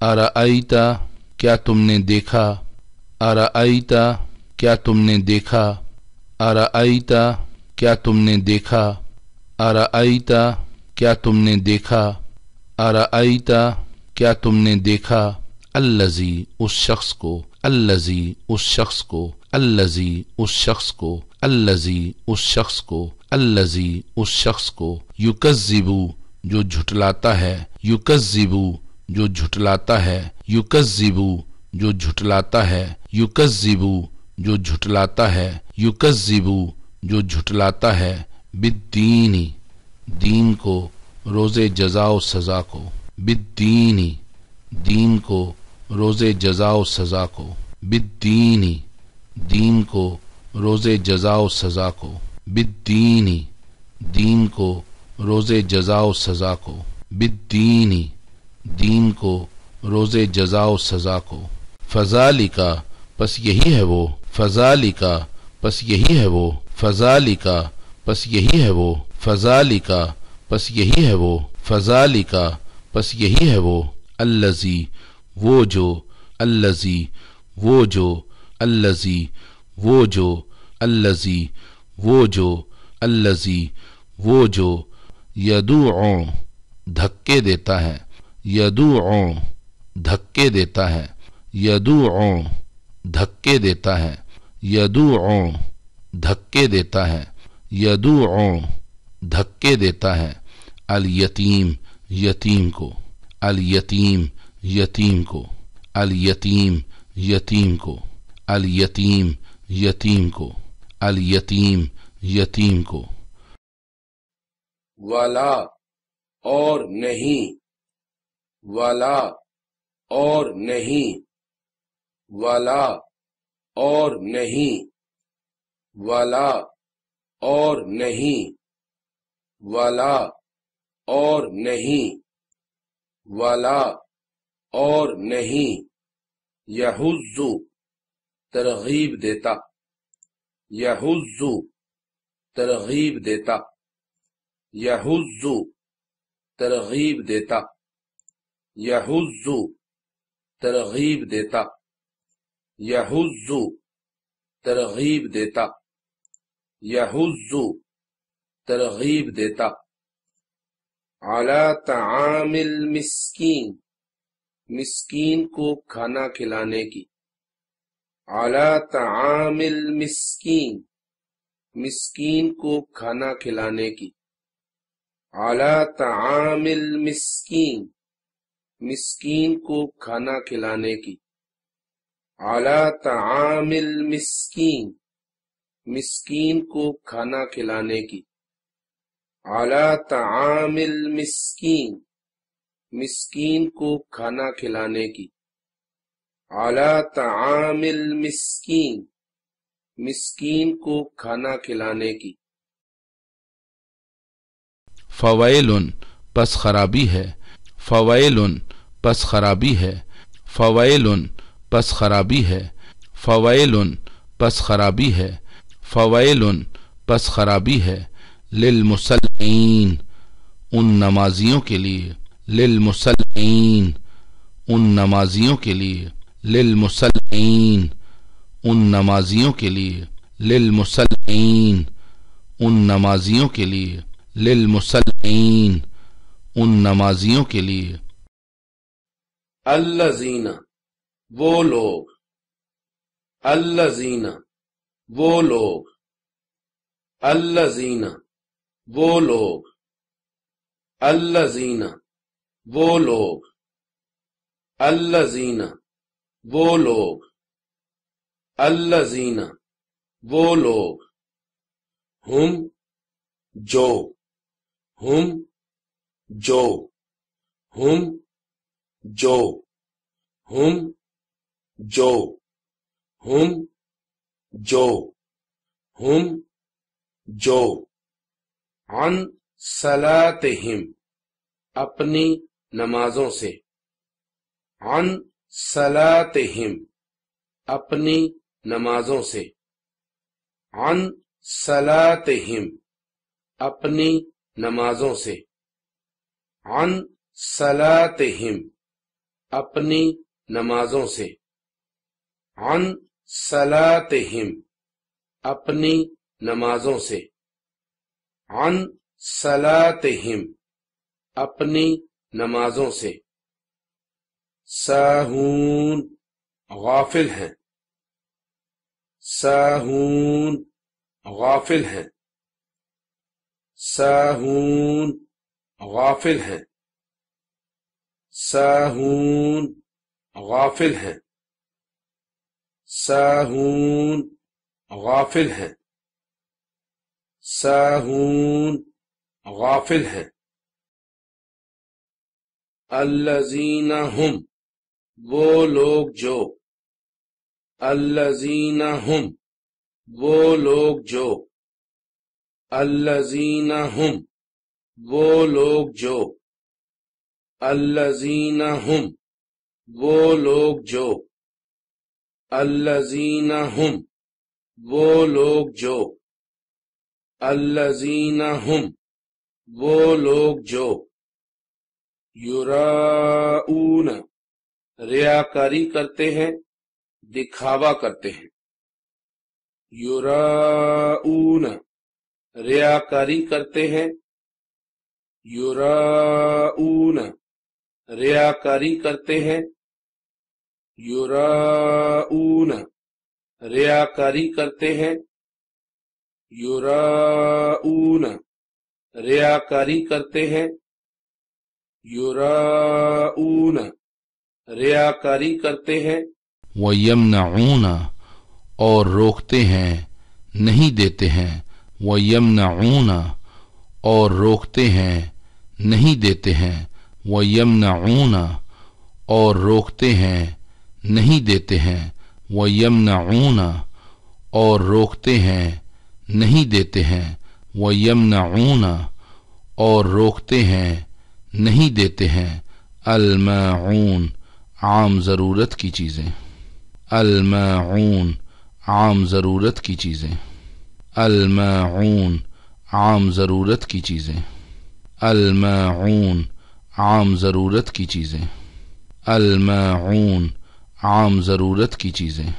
अराअयता क्या तुमने देखा, अराअयता क्या तुमने देखा, अराअयता क्या तुमने देखा, अराअयता क्या तुमने देखा, अराअयता क्या तुमने देखा। अल्लज़ी उस शख्स को, अल्लज़ी उस शख्स को, अल्लज़ी उस शख्स को, अल्लज़ी उस शख्स को, अल्लज़ी उस शख्स को। युकज़्ज़िबु जो झुटलाता है, युकज़्ज़िबु जो झुटलाता है, युकज़्ज़िबु जो झुटलाता है, युकज़्ज़िबु जो झुटलाता है, युकज़्ज़िबु जो झुटलाता है। बिद्दीनी दीन को, रोज़े जज़ा व सज़ा को, बिद्दीनी दीन को, रोज़े जज़ा व सज़ा को, बिद्दीनी दीन को, रोज़े जज़ा व सज़ा को, बिद्दीनी दीन को, रोज़े जज़ा व सज़ा को, बिद्दीनी दीन को, रोज़े जज़ा व सज़ा को। फ़ज़ालिका पस यही है वो, फ़ज़ालिका पस यही है वो, फ़ज़ालिका पस यही है वो, फ़ज़ालिका पस यही है वो, फ़ज़ालिका पस यही है वो। अल्लज़ी वो जो, अल्लज़ी वो जो, अल्लज़ी वो जो, अल्लज़ी वो जो, अल्लज़ी वो जो। यदूअ धक्के देता है, यदूअ धक्के देता है, यदूअ धक्के देता है, यदूअ धक्के देता है, यदूअ धक्के देता है। अल यतीम यतीम को, अल यतीम यतीम को, अल यतीम यतीम को, अल यतीम यतीम को, अल यतीम यतीम को। वला और नहीं, वला और नहीं, वला और नहीं, वला और नहीं, वला और नहीं, वला और नहीं। यहुज़्ज़ु तरगीब देता, यहुज़्ज़ु तरगीब देता, यहुज़्ज़ु तरगीब देता, यहुज़्ज़ु तरगीब देता, यहुज़्ज़ु तरगीब देता, यहुज़्ज़ु तरगीब देता। अला तआमिल मिस्कीन मिस्कीन को खाना खिलाने की, अला तआमिल मिस्कीन मिस्कीन को खाना खिलाने की, अला तआमिल मिस्कीन मिस्कीन को खाना खिलाने की, अला तआमिल मिस्कीन मिस्कीन को खाना खिलाने की, अला तआमिल मिस्कीन मिस्कीन को खाना खिलाने की, अला तआमिल मिस्कीन मिस्कीन को खाना खिलाने की। फ़वैलुन पस खराबी है, फ़वैलुन पस खराबी है, फ़वैलुन पस खराबी है, फ़वैलुन पस खराबी है, फ़वैलुन पस खराबी है। लिलमुसल्लीन उन नमाजियों के लिए, लिलमुसल्लीन उन नमाजियों के लिए, लिलमुसल्लीन उन नमाजियों के लिए, लिलमुसल्लीन उन नमाजियों के लिए, लिलमुसल्लीन उन नमाजियों के लिए। अल्लज़ीना वो लोग, अल्लज़ीना वो लोग, अल्लज़ीना वो लोग, अल्लज़ीना वो लोग, अल्लज़ीना वो लोग, अल्लज़ीना वो लोग। हुम जो, हुम जो, हुम जो, हुम जो, हुम जो, हुम जो। अन सलातिहिम अपनी नमाजों से, अन सलातिहिम अपनी नमाजों से, अन सलातिहिम अपनी नमाजों से, अन सलातिहिम اپنی نمازوں سے، عن صلاتہم اپنی نمازوں سے، عن صلاتہم اپنی نمازوں سے، ساہون غافل ہیں، ساہون غافل ہیں، ساہون غافل ہیں، ساہون غافل ہیں، ساہون غافل ہیں، ساہون غافل ہیں، الذین ہم وہ لوگ جو، الذین ہم وہ لوگ جو، الذین ہم وہ لوگ جو، الذین ہم وہ لوگ جو، الذین ہم وہ لوگ جو، الذین ہم وہ لوگ جو، یراؤون ریاکاری کرتے ہیں، دکھاوا کرتے ہیں، یراؤون ریاکاری کرتے ہیں، یراؤون ریاکاری کرتے ہیں، یراؤون ریاکاری کرتے ہیں، یراؤون ریاکاری کرتے ہیں، یراؤون ریاکاری کرتے ہیں، وَيَمْنَعُونَ اور روکتے ہیں، نہیں دیتے ہیں، وَيَمْنَعُونَ اور روکتے ہیں، نہیں دیتے ہیں، وَيَمْنَعُونَ اور روکتے ہیں، نہیں دیتے ہیں، وَيَمْنَعُونَ اور روکتے ہیں، نہیں دیتے ہیں، وَيَمْنَعُونَ اور روکتے ہیں، نہیں دیتے ہیں، الماعون عام ضرورت کی چیزیں، الماعون عام ضرورت کی چیزیں، الماعون عام ضرورت کی چیزیں، الماعون عام ضرورت کی چیزیں، الماعون عام ضرورت کی چیزیں۔